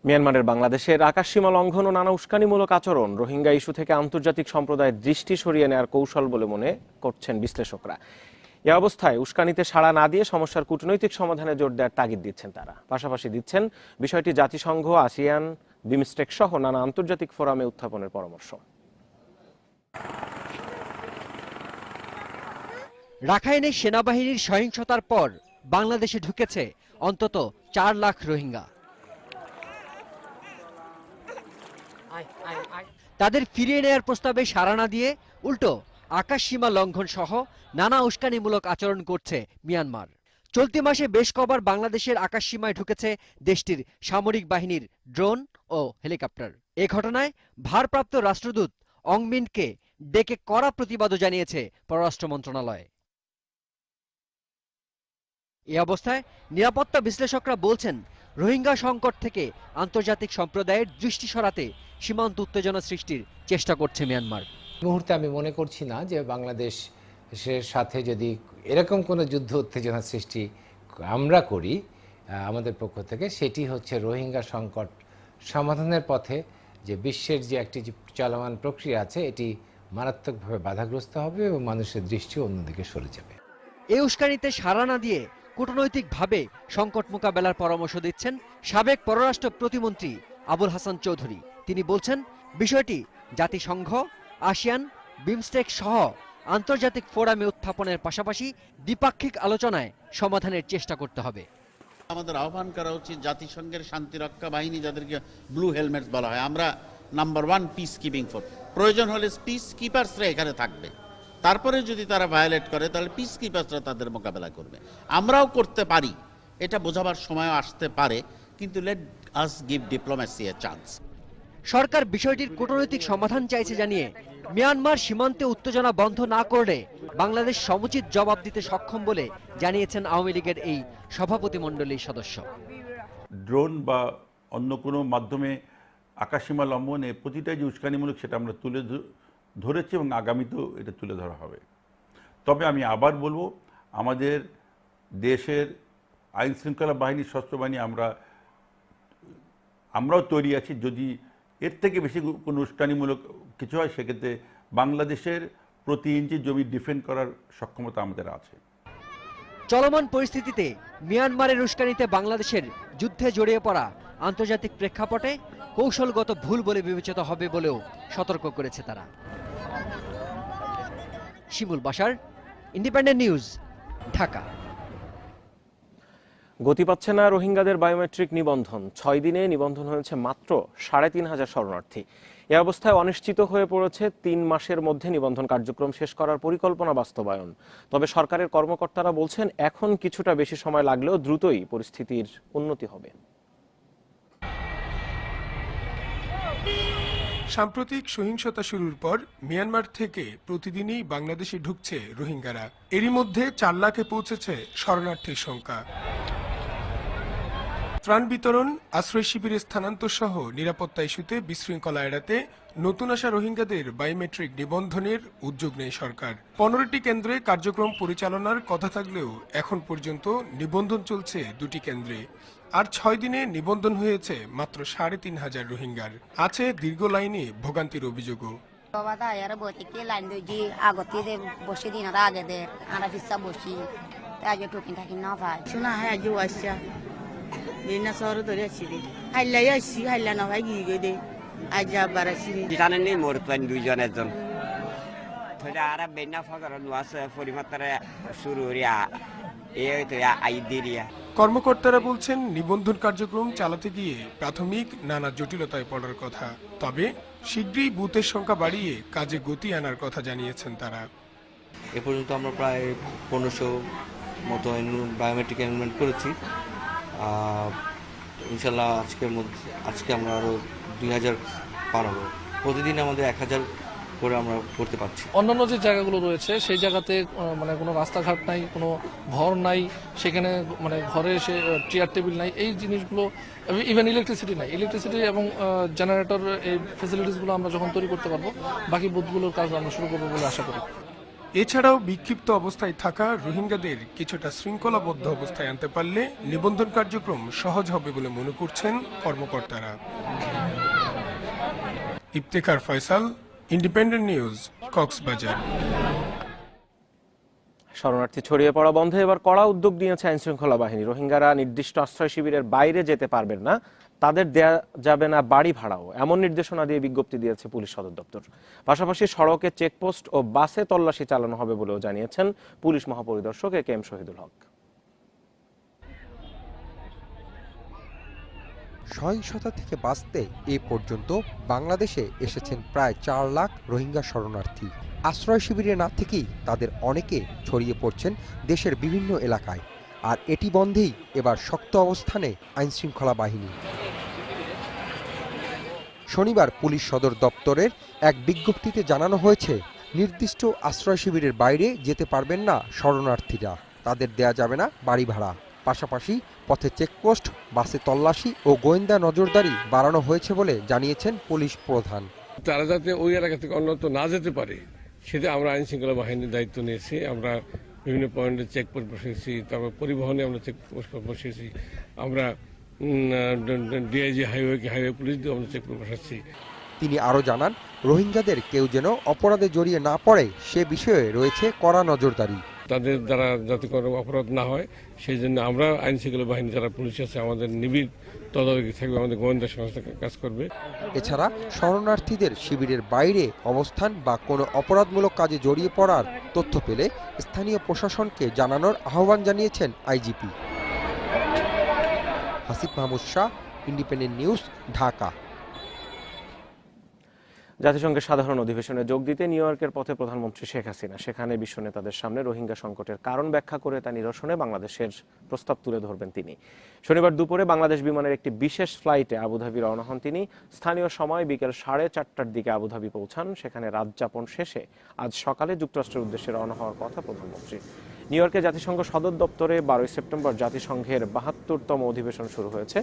মিয়ানমারের বাংলাদেশের আকাশসীমা লঙ্ঘন ও নানা উস্কানিমূলক আচরণ রোহিঙ্গা ইস্যু থেকে আন্তর্জাতিক সম্প্রদায়ের দৃষ্টি সরিয়ে নেওয়ার কৌশল বলে মনে করছেন বিশ্লেষকরা। এ অবস্থায় উস্কানিতে সাড়া না দিয়ে সমস্যার কূটনৈতিক সমাধানে জোর দেওয়ার তাগিদ দিচ্ছেন তারা। পাশাপাশি দিচ্ছেন বিষয়টি জাতিসংঘ, আসিয়ান, বিমস্টেক সহ নানা আন্তর্জাতিক ফোরামে উত্থাপনের পরামর্শ। রাখাইনে সেনাবাহিনীর সহিংসতার পর বাংলাদেশে ঢুকেছে অন্তত 4 লাখ রোহিঙ্গা। তাদের ফিরিয়ে নেয়ার প্রস্তাবে সাড়া না দিয়ে উল্টো আকাশসীমা লঙ্ঘন সহ নানা উস্কানিমূলক আচরণ করছে মিয়ানমার। চলতি মাসে বেশ কবার বাংলাদেশের আকাশসীমায় ঢুকেছে দেশটির সামরিক বাহিনীর ড্রোন ও হেলিকপ্টার। এ ঘটনায় ভারপ্রাপ্ত রাষ্ট্রদূত অং মিনকে ডেকে কড়া প্রতিবাদও জানিয়েছে পররাষ্ট্র মন্ত্রণালয়। এ অবস্থায় নিরাপত্তা বিশ্লেষকরা বলছেন, রোহিঙ্গা সংকট থেকে আন্তর্জাতিক সম্প্রদায়ের দৃষ্টি সরাতে সীমান্ত উত্তেজনা সৃষ্টির চেষ্টা করছে মিয়ানমার। মুহূর্তে আমি মনে করছি না যে বাংলাদেশের সাথে যদি এরকম কোনো যুদ্ধ উত্তেজনা সৃষ্টি আমরা করি আমাদের পক্ষ থেকে, সেটি হচ্ছে রোহিঙ্গা সংকট সমাধানের পথে যে বিশ্বের যে একটি চলমান প্রক্রিয়া আছে এটি মারাত্মকভাবে বাধাগ্রস্ত হবে এবং মানুষের দৃষ্টি অন্যদিকে সরে যাবে। এই উস্কানিতে সাড়া না দিয়ে কূটনৈতিকভাবে সংকট মোকাবেলার পরামর্শ দিচ্ছেন সাবেক পররাষ্ট্র প্রতিমন্ত্রী আবুল হাসান চৌধুরী। তিনি বলছেন, বিষয়টি জাতিসংঘ, আসিয়ান, বিমস্টেক সহ আন্তর্জাতিক ফোরামে উত্থাপনের পাশাপাশি দ্বিপাক্ষিক আলোচনায় সমাধানের চেষ্টা করতে হবে। আমাদের আহ্বান করা উচিত জাতিসংঘের শান্তিরক্ষা বাহিনী, যাদেরকে ব্লু হেলমেটস বলা হয়, আমরা নাম্বার 1 পিস কিপিং ফোর্স, প্রয়োজন হলে পিস কিপার্সরা এখানে থাকবে। তারপরে যদি তারা ভায়োলেট করে তাহলে পিস কিপার্সরা তাদের মোকাবেলা করবে। আমরাও করতে পারি, এটা বোঝাবার সময়ও আসতে পারে, কিন্তু let us give diplomacy a chance. সরকার বিষয়টির কূটনৈতিক সমাধান চাইছে জানিয়ে মিয়ানমার সীমান্তে উত্তেজনা বন্ধ না করলে বাংলাদেশ সমুচিত জবাব দিতে সক্ষম বলে জানিয়েছেন আওয়ামী লীগের এই সভাপতিমণ্ডলীর সদস্য। ড্রোন বা অন্য কোনো মাধ্যমে আকাশসীমা লঙ্ঘনে প্রতিটা যে উস্কানিমূলক সেটা আমরা তুলে ধরেছি এবং আগামীতেও এটা তুলে ধরা হবে। তবে আমি আবার বলবো, আমাদের দেশের আইন শৃঙ্খলা বাহিনী, সশস্ত্র বাহিনী আমরাও তৈরি আছি। যদি এর থেকে বেশি কোনো উস্কানিমূলক কিছু হয় সেক্ষেত্রে বাংলাদেশের প্রতি ইঞ্চি জমি ডিফেন্ড করার সক্ষমতা আমাদের আছে। চলমান পরিস্থিতিতে মিয়ানমারের উস্কানিতে বাংলাদেশের যুদ্ধে জড়িয়ে পড়া আন্তর্জাতিক প্রেক্ষাপটে কৌশলগত ভুল বলে বিবেচিত হবে বলেও সতর্ক করেছে তারা। শিমুল বাশার, ইন্ডিপেন্ডেন্ট নিউজ, ঢাকা। গতি পাচ্ছে না রোহিঙ্গাদের বায়োমেট্রিক নিবন্ধন। 6 দিনে নিবন্ধন হয়েছে মাত্র 3,500 শরণার্থী। এ অবস্থায় অনিশ্চিত হয়ে পড়েছে 3 মাসের মধ্যে নিবন্ধন কার্যক্রম শেষ করার পরিকল্পনা বাস্তবায়ন। তবে সরকারের কর্মকর্তারা বলছেন, এখন কিছুটা বেশি সময় লাগলেও দ্রুতই পরিস্থিতির উন্নতি হবে। সাম্প্রতিক সহিংসতা শুরুর পর মিয়ানমার থেকে প্রতিদিনই বাংলাদেশে ঢুকছে রোহিঙ্গারা। এরই মধ্যে 4 লাখে পৌঁছেছে শরণার্থীর সংখ্যা। ত্রাণ বিতরণ, আশ্রয় শিবিরে স্থানান্তর সহ নিরাপত্তা ইস্যুতে বিশৃঙ্খলা এড়াতে নতুন আসা রোহিঙ্গাদের বায়োমেট্রিক নিবন্ধনের উদ্যোগ নেয় সরকার। 15টি কেন্দ্রে কার্যক্রম পরিচালনার কথা থাকলেও এখন পর্যন্ত নিবন্ধন চলছে 2টি কেন্দ্রে। আর 6 দিনে নিবন্ধন হয়েছে মাত্র 3,500 রোহিঙ্গার। আছে দীর্ঘ লাইনে ভোগান্তির অভিযোগও। কর্মকর্তারা বলছেন, নিবন্ধন কার্যক্রম চালাতে গিয়ে প্রাথমিক নানা জটিলতায় পড়ার কথা। তবে শীঘ্রই বুথের সংখ্যা বাড়িয়ে কাজে গতি আনার কথা জানিয়েছেন তারা। এ পর্যন্ত আমরা প্রায় 1500 মতো বায়োমেট্রিক এনরোলমেন্ট করেছি। ইনশাল্লাহ আজকে আমরা আরও 2000 পার হবো। প্রতিদিন আমাদের 1000 করে আমরা করতে পারছি। অন্যান্য যে জায়গাগুলো রয়েছে সেই জায়গাতে মানে কোনো রাস্তাঘাট নাই, কোনো ঘর নাই, সেখানে মানে ঘরে এসে চেয়ার টেবিল নাই, এই জিনিসগুলো, ইভেন ইলেকট্রিসিটি নাই। ইলেকট্রিসিটি এবং জেনারেটর, এই ফেসিলিটিসগুলো আমরা যখন তৈরি করতে পারবো, বাকি বুথগুলোর কাজ আমরা শুরু করবো বলে আশা করি। এছাড়াও বিক্ষিপ্ত অবস্থায় থাকা রোহিঙ্গাদের কিছুটা শৃঙ্খলাবদ্ধ অবস্থায় আনতে পারলে নিবন্ধন কার্যক্রম সহজ হবে বলে মনে করছেন কর্মকর্তারা। Iftekhar Faisal, independent news, Cox's Bazar. শরণার্থী ছড়িয়ে পড়া বন্ধে এবার কড়া উদ্যোগ নিয়েছে আইনশৃঙ্খলা বাহিনী। রোহিঙ্গারা নির্দিষ্ট আশ্রয় শিবিরের বাইরে যেতে পারবেন না, তাদের দেয়া যাবে না বাড়ি ভাড়াও, এমন নির্দেশনা দিয়ে বিজ্ঞপ্তি দিয়েছে পুলিশ সদর দপ্তর। পাশাপাশি সড়কে চেকপোস্ট ও বাসে তল্লাশি চালানো হবে বলেও জানিয়েছেন পুলিশ মহাপরিদর্শক এ.কে.এম. শহীদুল হক। সহিংসতা থেকে বাঁচতে এ পর্যন্ত বাংলাদেশে এসেছেন প্রায় 4 লাখ রোহিঙ্গা শরণার্থী। আশ্রয় শিবিরে না থেকেই তাদের অনেকে ছড়িয়ে পড়ছেন দেশের বিভিন্ন এলাকায়, আর এটি বন্ধেই এবার শক্ত অবস্থানে আইনশৃঙ্খলা বাহিনী। শনিবার পুলিশ সদর দপ্তরের এক বিজ্ঞপ্তিতে জানানো হয়েছে, নির্দিষ্ট আশ্রয় শিবিরের বাইরে যেতে পারবেন না শরণার্থীরা, তাদের দেয়া যাবে না বাড়ি ভাড়া। পাশাপাশি পথে চেকপোস্ট, বাসে তল্লাশি ও গোয়েন্দা নজরদারি বাড়ানো হয়েছে বলে জানিয়েছেন পুলিশ প্রধান। তারা যাতে ওই এলাকা থেকে অন্যত্র না যেতে পারে সেটা আমরা আইনশৃঙ্খলা বাহিনীর দায়িত্ব নিয়েছি। আমরা বিভিন্ন পয়েন্টে চেকপোস্ট বসিয়েছি, তারপর পরিবহনে আমরা চেকপোস্ট বসিয়েছি, আমরা ডিআইজি হাইওয়ে পুলিশ দিয়ে আমরা চেকপোস্ট বসাচ্ছি। তিনি আরও জানান, রোহিঙ্গাদের কেউ যেন অপরাধে জড়িয়ে না পড়ে সে বিষয়ে রয়েছে কড়া নজরদারি। তাদের দ্বারা যাতে কোনো অপরাধ না হয় সেই জন্য আমরা আইনশৃঙ্খলা বাহিনী যারা পুলিশ আছে আমাদের নিবিড় তদারকি থাকবে, আমাদের গোয়েন্দা সংস্থা কাজ করবে। এছাড়া শরণার্থীদের শিবিরের বাইরে অবস্থান বা কোনো অপরাধমূলক কাজে জড়িয়ে পড়ার তথ্য পেলে স্থানীয় প্রশাসনকে জানানোর আহ্বান জানিয়েছেন IGP. Hasib Mahmud Shah, independent news, Dhaka. জাতিসংঘের সাধারণ অধিবেশনে যোগ দিতে নিউ ইয়র্কের পথে প্রধানমন্ত্রী শেখ হাসিনা। সেখানে বিশ্ব নেতাদের সামনে রোহিঙ্গা সংকটের কারণ ব্যাখ্যা করে তা নিরসনে বাংলাদেশের প্রস্তাব তুলে ধরবেন তিনি। শনিবার দুপুরে বাংলাদেশ বিমানের একটি বিশেষ ফ্লাইটে আবুধাবি রওনা হন তিনি। স্থানীয় সময় বিকেল 4:30টার দিকে আবুধাবি পৌঁছান। সেখানে রাত যাপন শেষে আজ সকালে যুক্তরাষ্ট্রের উদ্দেশ্যে রওনা হওয়ার কথা প্রধানমন্ত্রী। নিউ ইয়র্কে জাতিসংঘ সদর দপ্তরে 12 সেপ্টেম্বর জাতিসংঘের 72তম অধিবেশন শুরু হয়েছে।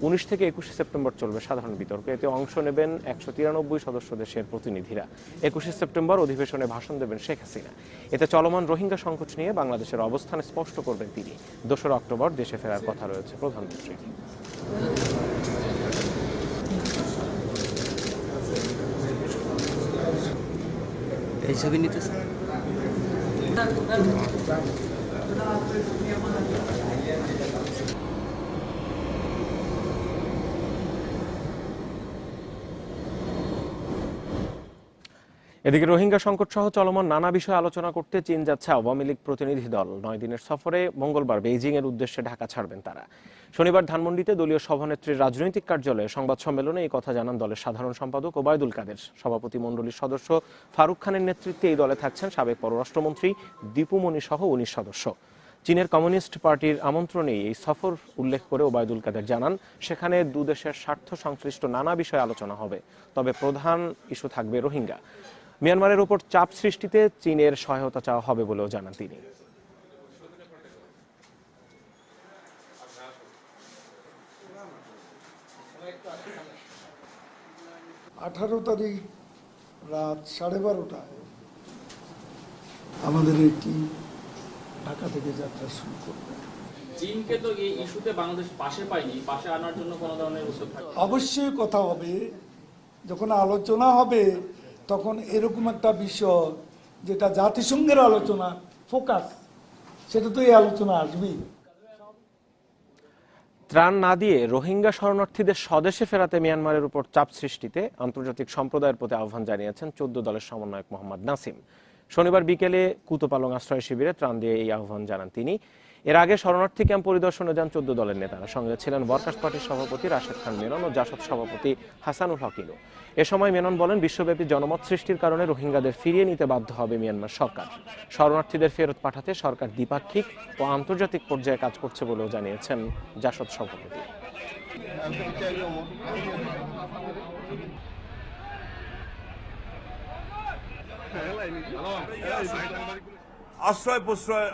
19 থেকে 21 সেপ্টেম্বর চলবে সাধারণ বিতর্ক। এতে অংশ নেবেন 193 সদস্য দেশের প্রতিনিধিরা। 21 সেপ্টেম্বর অধিবেশনে ভাষণ দেবেন শেখ হাসিনা। এতে চলমান রোহিঙ্গা সংকট নিয়ে বাংলাদেশের অবস্থান স্পষ্ট করবেন তিনি। 2 অক্টোবর দেশে ফেরার কথা রয়েছে প্রধানমন্ত্রী। এই ছবি নিতেছে। এদিকে রোহিঙ্গা সংকট সহ চলমান নানা বিষয়ে আলোচনা করতে চীন যাচ্ছে আওয়ামী লীগ প্রতিনিধি দল। 9 দিনের সফরে মঙ্গলবার বেইজিং এর উদ্দেশ্যে ঢাকা ছাড়বেন তারা। শনিবার ধানমন্ডিতে দলীয় সভানেত্রীর রাজনৈতিক কার্যালয়ে সংবাদ সম্মেলনে এই কথা জানান দলের সাধারণ সম্পাদক ওবায়দুল কাদের। সভাপতি মণ্ডলীর সদস্য ফারুক খানের নেতৃত্বে এই দলে থাকছেন সাবেক পররাষ্ট্রমন্ত্রী দীপু মনি সহ 19 সদস্য। চীনের কমিউনিস্ট পার্টির আমন্ত্রণেই এই সফর উল্লেখ করে ওবায়দুল কাদের জানান, সেখানে দুদেশের স্বার্থ সংশ্লিষ্ট নানা বিষয়ে আলোচনা হবে, তবে প্রধান ইস্যু থাকবে রোহিঙ্গা। মিয়ানমারের উপর চাপ সৃষ্টিতে চীনের সহায়তা চাওয়া হবে বলেও জানান তিনি। 18 তারিখ রাত 12:30টায় আমাদের একটি ঢাকা থেকে যাত্রা শুরু করবে। চীনকে তো এই ইস্যুতে বাংলাদেশ পাশে পায়নি, পাশে আনার জন্য কোনো ধরনের উদ্যোগ থাকবে? অবশ্যই কথা হবে, যখন আলোচনা হবে তখন এরকম একটা বিষয় যেটা জাতিসংঘের আলোচনা ফোকাস, সেটা তো এই আলোচনা আসবেই। ত্রাণ না দিয়ে রোহিঙ্গা শরণার্থীদের স্বদেশে ফেরাতে মিয়ানমারের উপর চাপ সৃষ্টিতে আন্তর্জাতিক সম্প্রদায়ের প্রতি আহ্বান জানিয়েছেন 14 দলের সমন্বয়ক মোহাম্মদ নাসিম। শনিবার বিকেলে কুতোপালং আশ্রয় শিবিরে ত্রাণ দিয়ে এই আহ্বান জানান তিনি। এর আগে শরণার্থী ক্যাম্প পরিদর্শনে যান 14 দলের নেতারা। সঙ্গে ছিলেন ওয়ার্কার্স পার্টির সভাপতি রাশেদ খান মেনন ও জাসদ সভাপতি হাসানুল হক ইনু। এ সময় মেনন বলেন, বিশ্বব্যাপী জনমত সৃষ্টির কারণে রোহিঙ্গাদের ফিরিয়ে নিতে বাধ্য হবে মিয়ানমার সরকার। শরণার্থীদের ফেরত পাঠাতে সরকার দ্বিপাক্ষিক ও আন্তর্জাতিক পর্যায়ে কাজ করছে বলেও জানিয়েছেন জাসদ সভাপতি।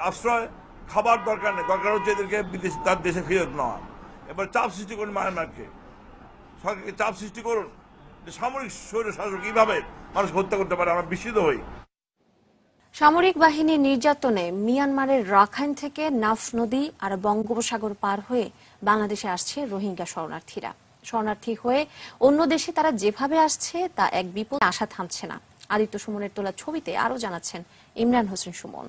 আশ্রয় খাবার দরকার নেই, দরকার হচ্ছে এদেরকে তার দেশে ফেরত নেওয়া। এবার চাপ সৃষ্টি করুন মায়ানমারকে, সরকারকে চাপ সৃষ্টি করুন, সামরিক স্বৈর শাসক কিভাবে মানুষ হত্যা করতে পারে, আমরা বিস্মিত হই। সামরিক বাহিনীর নির্যাতনে মিয়ানমারের রাখাইন থেকে নাফ নদী আর বঙ্গোপসাগর পার হয়ে বাংলাদেশে আসছে রোহিঙ্গা শরণার্থীরা। শরণার্থী হয়ে অন্য দেশে তারা যেভাবে আসছে তা এক বিপদ, আশা থামছে না। আদিত্য সুমনের তোলা ছবিতে আরো জানাচ্ছেন ইমরান হোসেন সুমন।